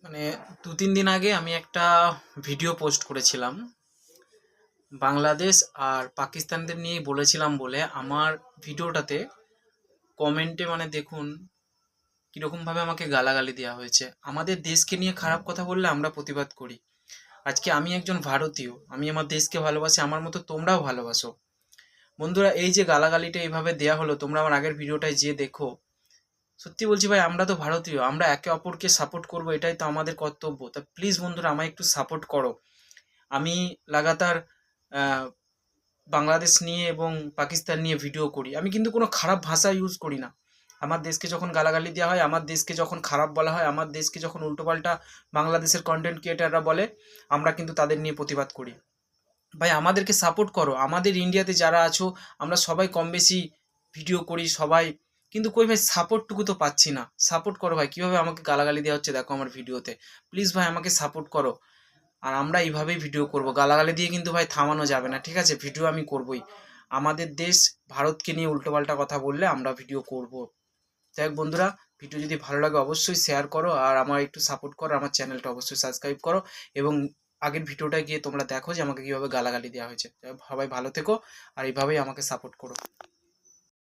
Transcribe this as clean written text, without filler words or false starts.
মানে ২-৩ দিন আগে আমি একটা ভিডিও পোস্ট করেছিলাম। বাংলাদেশ আর পাকিস্তানদের নিয়ে বলেছিলাম বলে আমার ভিডিওটাতে কমেন্টে দেখুন কীরকমভাবে আমাকে গালাগালি দেওয়া হয়েছে। আমাদের দেশকে নিয়ে খারাপ কথা বললে আমরা প্রতিবাদ করি। আজকে আমি একজন ভারতীয়, আমি আমার দেশকে ভালোবাসি, আমার মতো তোমরাও ভালোবাসো। বন্ধুরা, এই যে গালাগালিটা এইভাবে দেয়া হলো, তোমরা আমার আগের ভিডিওটায় যেয়ে দেখো। সত্যি বলছি ভাই, আমরা তো ভারতীয়, আমরা একে অপরকে সাপোর্ট করব, এটাই তো আমাদের কর্তব্য। তা প্লিজ বন্ধুরা, আমায় একটু সাপোর্ট করো। আমি লাগাতার বাংলাদেশ নিয়ে এবং পাকিস্তান নিয়ে ভিডিও করি। আমি কিন্তু কোনো খারাপ ভাষা ইউজ করি না। আমার দেশকে যখন গালাগালি দেওয়া হয়, আমার দেশকে যখন খারাপ বলা হয়, আমার দেশকে যখন উল্টোপাল্টা বাংলাদেশের কন্টেন্ট ক্রিয়েটাররা বলে, আমরা কিন্তু তাদের নিয়ে প্রতিবাদ করি। ভাই, আমাদেরকে সাপোর্ট করো। আমাদের ইন্ডিয়াতে যারা আছো, আমরা সবাই কম বেশি ভিডিও করি সবাই, কিন্তু কই ভাই সাপোর্টটুকু তো পাচ্ছি না। সাপোর্ট করো ভাই। কীভাবে আমাকে গালাগালি দেওয়া হচ্ছে দেখো আমার ভিডিওতে। প্লিজ ভাই, আমাকে সাপোর্ট করো। আর আমরা এইভাবেই ভিডিও করব। গালাগালি দিয়ে কিন্তু ভাই থামানো যাবে না, ঠিক আছে? ভিডিও আমি করবই। আমাদের দেশ ভারতকে নিয়ে উল্টোপাল্টা কথা বললে আমরা ভিডিও করব। যাই হোক বন্ধুরা, ভিডিও যদি ভালো লাগে অবশ্যই শেয়ার করো, আর আমার একটু সাপোর্ট করো। আমার চ্যানেলটা অবশ্যই সাবস্ক্রাইব করো, এবং আগের ভিডিওটা গিয়ে তোমরা দেখো যে আমাকে কীভাবে গালাগালি দেওয়া হয়েছে। সবাই ভালো থেকো, আর এইভাবেই আমাকে সাপোর্ট করো।